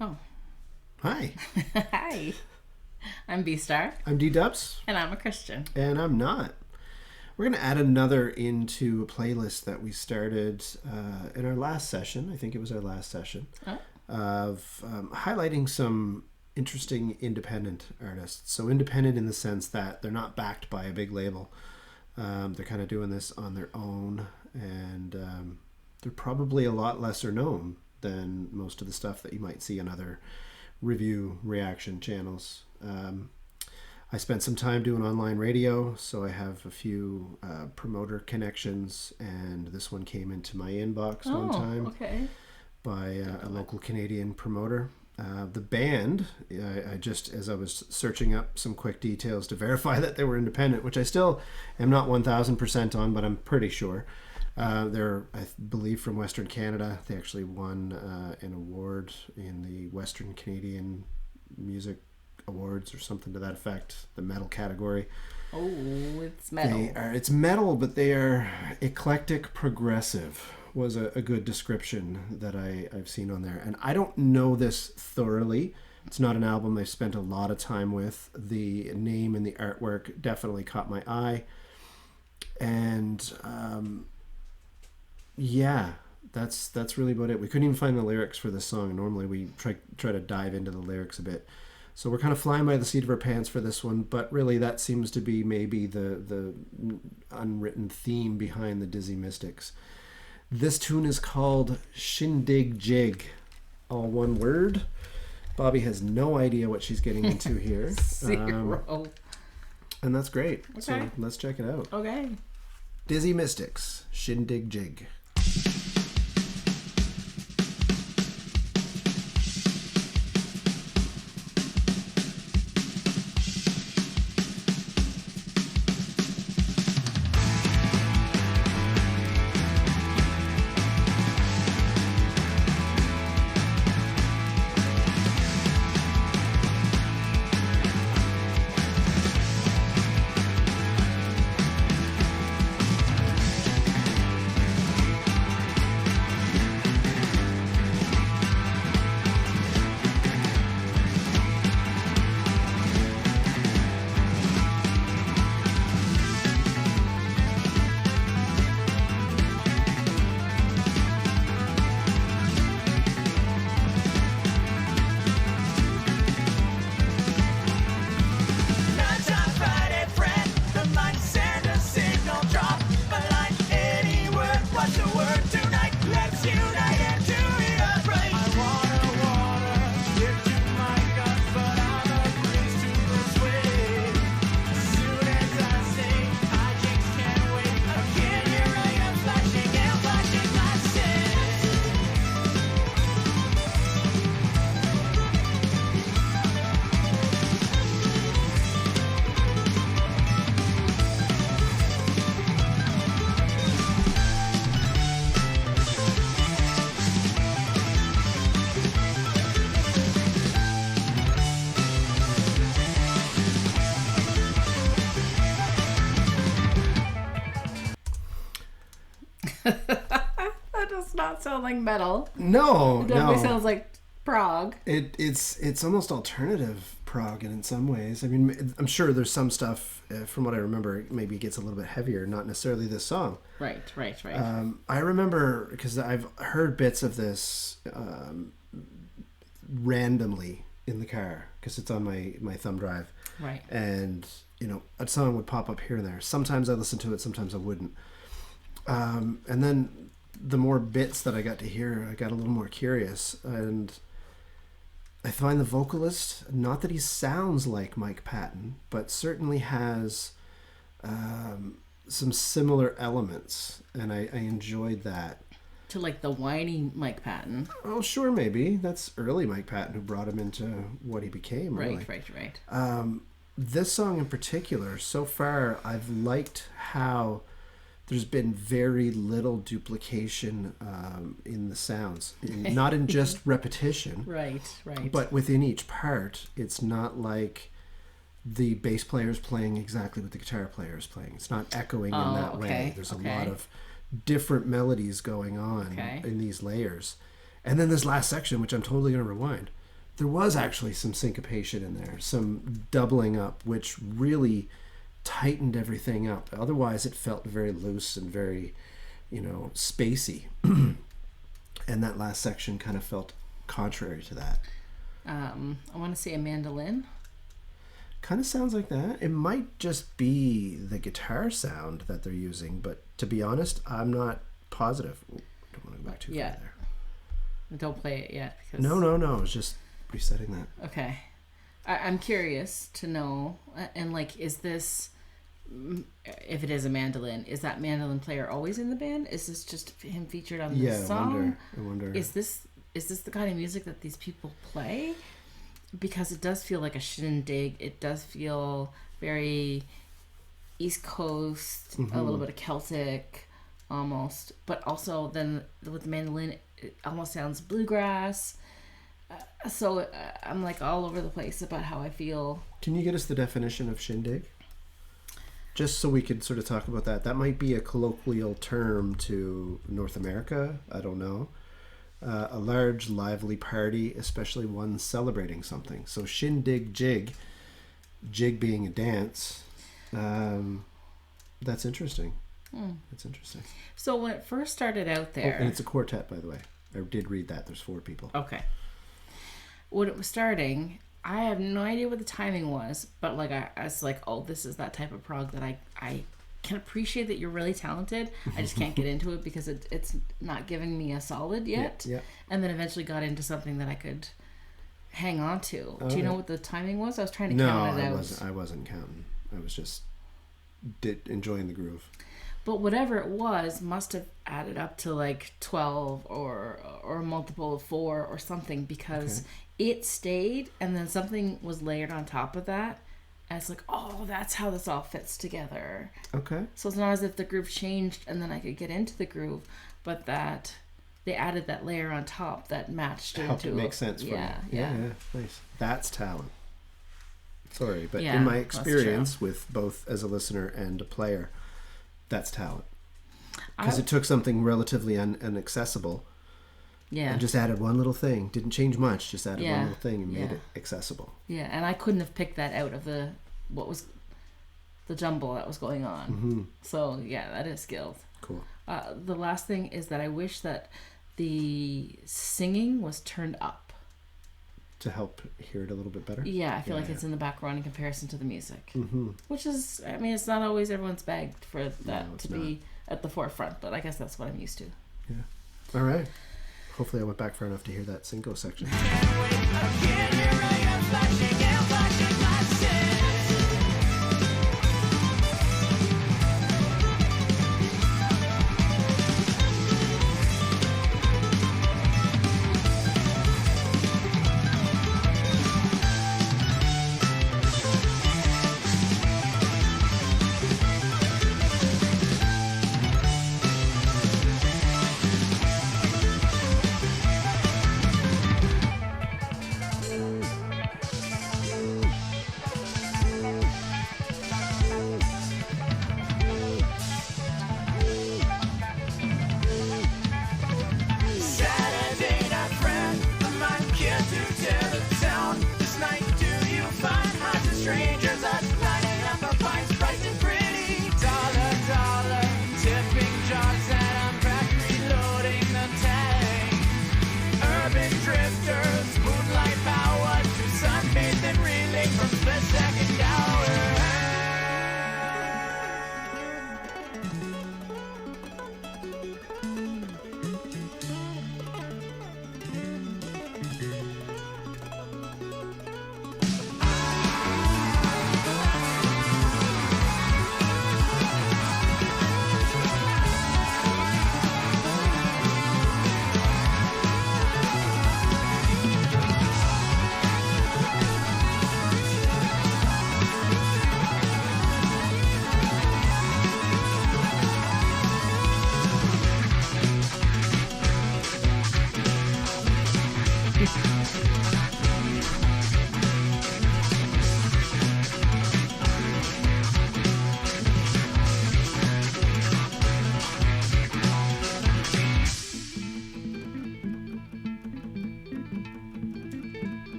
Oh. Hi. Hi. I'm B-Star. I'm D-Dubs. And I'm a Christian. And I'm not. We're going to add another into a playlist that we started in our last session. I think it was our last session. Of highlighting some interesting independent artists. So independent in the sense that they're not backed by a big label. They're kind of doing this on their own. And they're probably a lot lesser known than most of the stuff that you might see on other review reaction channels. I spent some time doing online radio, so I have a few promoter connections, and this one came into my inbox one time by a local Canadian promoter. The band, I just, as I was searching up some quick details to verify that they were independent, which I still am not 1,000% on, but I'm pretty sure. They're, I believe, from Western Canada. They actually won an award in the Western Canadian Music Awards or something to that effect, the metal category. Oh, it's metal. It's metal, but they are eclectic progressive was a good description that I've seen on there. And I don't know this thoroughly. It's not an album they've spent a lot of time with. The name and the artwork definitely caught my eye. And yeah, that's really about it. We couldn't even find the lyrics for this song. Normally we try to dive into the lyrics a bit. So we're kind of flying by the seat of our pants for this one, but really that seems to be maybe the unwritten theme behind the Dizzy Mystics. This tune is called Shindigjig, all one word. Bobby has no idea what she's getting into here. Zero. And that's great. Okay. So let's check it out. Okay. Dizzy Mystics, Shindigjig. That does not sound like metal. No, It definitely sounds like Prog. It's almost alternative prog in some ways. I mean, I'm sure there's some stuff, from what I remember, maybe it gets a little bit heavier, not necessarily this song. Right. I remember, because I've heard bits of this randomly in the car, because it's on my thumb drive. Right. And, a song would pop up here and there. Sometimes I listen to it, sometimes I wouldn't. And then the more bits that I got to hear, I got a little more curious. And I find the vocalist, not that he sounds like Mike Patton, but certainly has some similar elements. And I enjoyed that. To like the whiny Mike Patton. Oh, sure, maybe. That's early Mike Patton who brought him into what he became, really. Right. This song in particular, so far, I've liked how there's been very little duplication in the sounds. Not in just repetition. Right. But within each part, it's not like the bass player is playing exactly what the guitar player is playing. It's not echoing in that way. There's a lot of different melodies going on in these layers. And then this last section, which I'm totally going to rewind, there was actually some syncopation in there, some doubling up, which really tightened everything up. Otherwise, it felt very loose and very, spacey. And that last section kind of felt contrary to that. I want to say a mandolin. Kind of sounds like that. It might just be the guitar sound that they're using, but to be honest, I'm not positive. Ooh, don't want to go back too far there. Don't play it yet. Because... No. I was just resetting that. Okay. I'm curious to know, and like, is this, if it is a mandolin, is that mandolin player always in the band? Is this just him featured on the song? I wonder. Is this the kind of music that these people play? Because it does feel like a shindig. It does feel very East Coast, a little bit of Celtic almost, but also then with the mandolin, it almost sounds bluegrass. So I'm like all over the place about how I feel. Can you get us the definition of shindig? Just so we could sort of talk about that. That might be a colloquial term to North America. I don't know. A large, lively party, especially one celebrating something. So Shindigjig, jig being a dance. That's interesting. That's interesting. So when it first started out there... and it's a quartet, by the way. I did read that. There's 4 people. Okay. When it was starting, I have no idea what the timing was, but like I was like, oh, this is that type of prog that I can appreciate that you're really talented. I just can't get into it because it's not giving me a solid yet. Yeah. And then eventually got into something that I could hang on to. Do you know what the timing was? I was trying to count it out. I wasn't counting. I was just enjoying the groove. But whatever it was must have added up to like 12 or a multiple of 4 or something, because it stayed and then something was layered on top of that. And it's like, oh, that's how this all fits together. Okay. So it's not as if the groove changed and then I could get into the groove, but that they added that layer on top that matched helped into it make sense for me. Yeah, nice. That's talent. Sorry, but in my experience with both as a listener and a player, that's talent. Because it took something relatively inaccessible and just added one little thing. Didn't change much, just added one little thing and made it accessible. Yeah, and I couldn't have picked that out of the jumble that was going on. Mm-hmm. So, yeah, that is skilled. Cool. The last thing is that I wish that the singing was turned up. To help hear it a little bit better? Yeah, I feel like it's in the background in comparison to the music. Mm-hmm. Which is, I mean, it's not always everyone's bag for that to be at the forefront, but I guess that's what I'm used to. Yeah. All right. Hopefully I went back far enough to hear that Cinco section.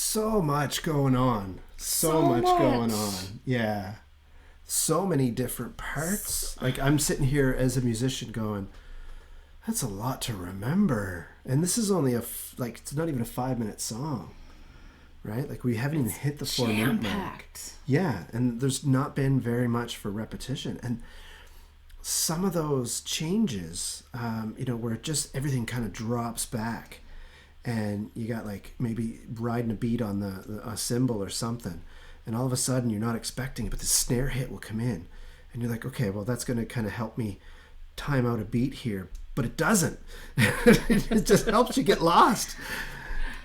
so much going on. So much going on. Yeah. So many different parts. Like, I'm sitting here as a musician going, that's a lot to remember. And this is only it's not even a 5-minute song, right? Like, we haven't even hit the 4-minute mark. Yeah, and there's not been very much for repetition. And some of those changes, where just everything kind of drops back, and you got like maybe riding a beat on a cymbal or something, and all of a sudden you're not expecting it, but the snare hit will come in, and you're like, okay, well, that's going to kind of help me time out a beat here, but it doesn't. It just helps you get lost.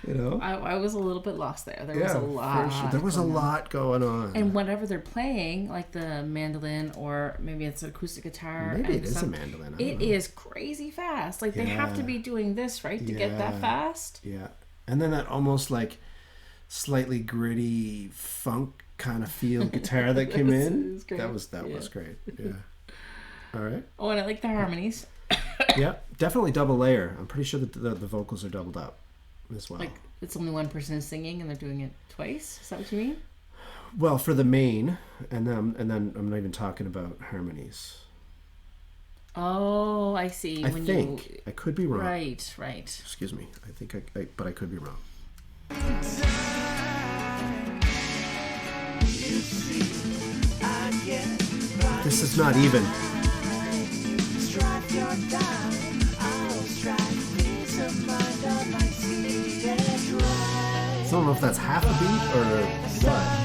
I was a little bit lost there. There was a lot. Sure. There was a lot going on. And whenever they're playing, like the mandolin, or maybe it's an acoustic guitar. Maybe it is a mandolin. It is crazy fast. Like, they have to be doing this, right, to get that fast. Yeah. And then that almost like slightly gritty funk kind of feel guitar that came in. That was great. Yeah. All right. Oh, and I like the harmonies. Yeah, definitely double layer. I'm pretty sure that the vocals are doubled up as well. Like, it's only one person is singing and they're doing it twice? Is that what you mean? Well, for the main, and then I'm not even talking about harmonies. Oh, I see. I could be wrong. Right. Excuse me. I think but I could be wrong. This is not even. I don't know if that's half a beat or what.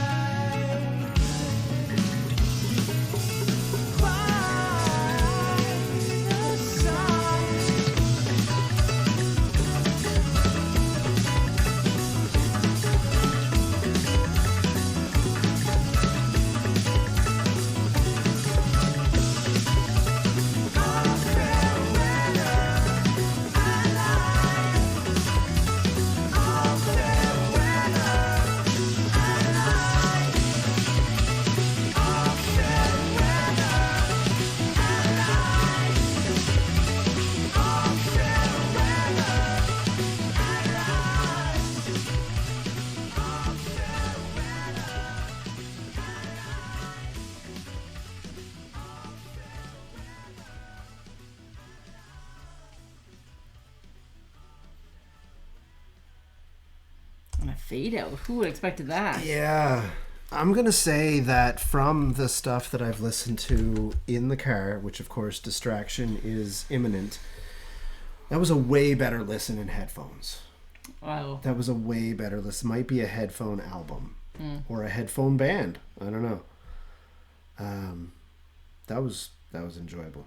And a fade out. Who would have expected that? Yeah. I'm going to say that from the stuff that I've listened to in the car, which of course distraction is imminent, that was a way better listen in headphones. Wow. That was a way better listen. Might be a headphone album or a headphone band. I don't know. That was enjoyable.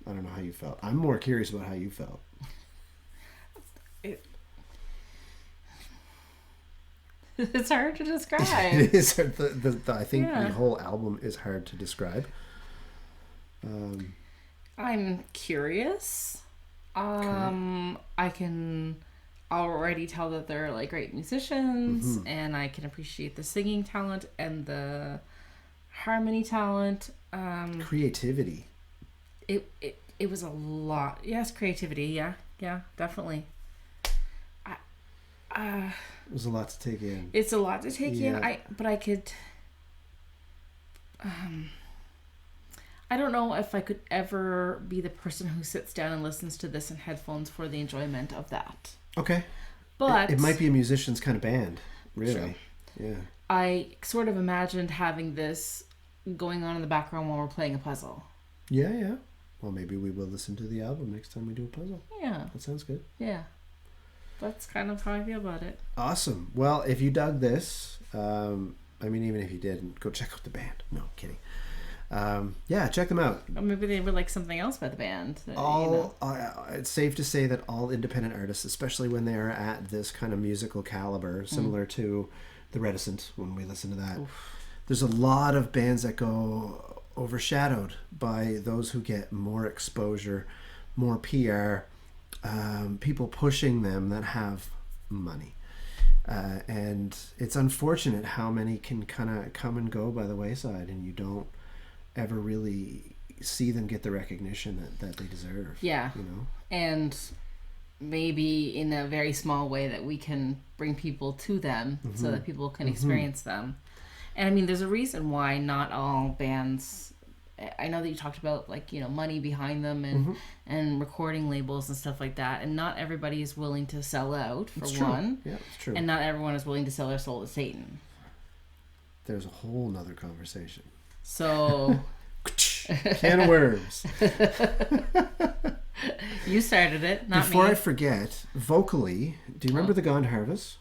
I don't know how you felt. I'm more curious about how you felt. It's hard to describe. It is. I think the whole album is hard to describe. I'm curious. Okay. I can already tell that they're like great musicians, and I can appreciate the singing talent and the harmony talent. Creativity. It was a lot. Yes, creativity. Yeah, definitely. It was a lot to take in. It's a lot to take in. I could. I don't know if I could ever be the person who sits down and listens to this in headphones for the enjoyment of that. Okay. But it might be a musician's kind of band, really. Sure. Yeah. I sort of imagined having this going on in the background while we're playing a puzzle. Yeah. Well, maybe we will listen to the album next time we do a puzzle. Yeah. That sounds good. Yeah. That's kind of how I feel about it. Awesome. Well, if you dug this, even if you didn't, go check out the band. No, kidding. Check them out. Or maybe they were like something else by the band. It's safe to say that all independent artists, especially when they are at this kind of musical caliber, similar to The Reticent, when we listen to that, there's a lot of bands that go overshadowed by those who get more exposure, more PR, people pushing them that have money. And it's unfortunate how many can kind of come and go by the wayside, and you don't ever really see them get the recognition that they deserve. Yeah. You know? And maybe in a very small way that we can bring people to them so that people can experience them. And I mean, there's a reason why not all bands, I know that you talked about like, you know, money behind them and recording labels and stuff like that. And not everybody is willing to sell out, for one. Yeah, it's true. And not everyone is willing to sell their soul to Satan. There's a whole nother conversation. So... Can of worms. You started it, not Before me. I forget, vocally, do you remember the Gone Harvest?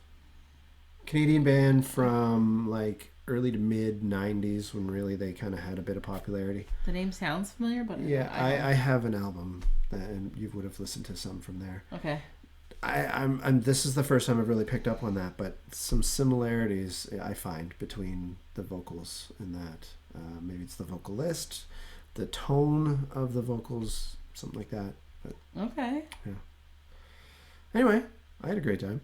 Canadian band from like early to mid 90s when really they kind of had a bit of popularity. The name sounds familiar, but yeah, I have an album and you would have listened to some from there. Okay. I'm this is the first time I've really picked up on that, but some similarities I find between the vocals and that. Maybe it's the vocalist, the tone of the vocals, something like that. But, okay. Yeah. Anyway, I had a great time.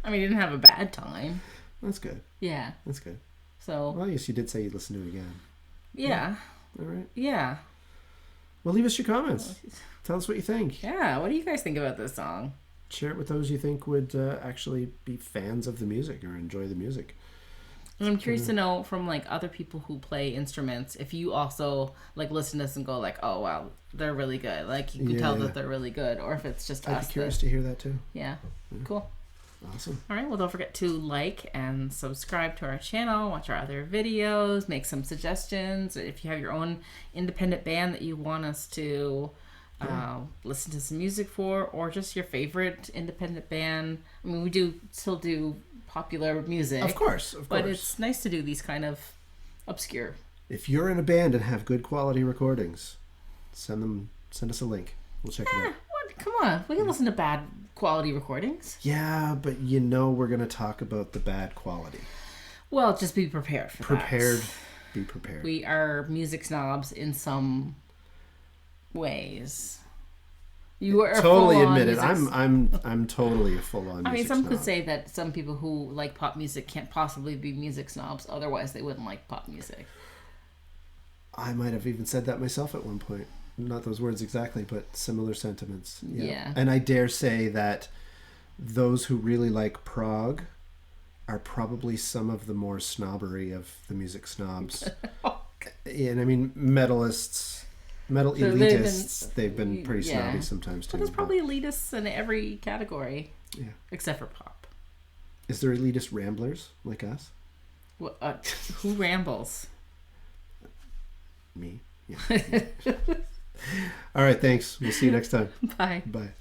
I mean, you didn't have a bad time. That's good. Yeah. That's good. So. Well, yes, you did say you'd listen to it again. Yeah. All right. Yeah. Well, leave us your comments. Tell us what you think. Yeah. What do you guys think about this song? Share it with those you think would actually be fans of the music or enjoy the music. And I'm curious to know from like other people who play instruments if you also like listen to this and go like, oh wow, they're really good. Like you can tell that they're really good, or if it's just us. I'd be curious to hear that too. Yeah. Cool. Awesome. All right. Well, don't forget to like and subscribe to our channel. Watch our other videos. Make some suggestions. If you have your own independent band that you want us to listen to some music for, or just your favorite independent band. I mean, we do still do popular music. Of course. But it's nice to do these kind of obscure. If you're in a band and have good quality recordings, send us a link. We'll check it out. What? Come on. We can listen to bad quality recordings. Yeah, but you know we're going to talk about the bad quality. Well, just be prepared for that. Be prepared. We are music snobs in some ways. You are totally admit it. I'm totally a full-on music I mean, some snob. could say that some people who like pop music can't possibly be music snobs. Otherwise, they wouldn't like pop music. I might have even said that myself at one point. Not those words exactly, but similar sentiments. Yeah. And I dare say that those who really like prog are probably some of the more snobbery of the music snobs. And I mean, metal elitists, they've been pretty snobby sometimes too. But there's probably elitists in every category. Yeah. Except for pop. Is there elitist ramblers like us? Well, who rambles? Me. Yeah. All right, thanks. We'll see you next time. Bye. Bye.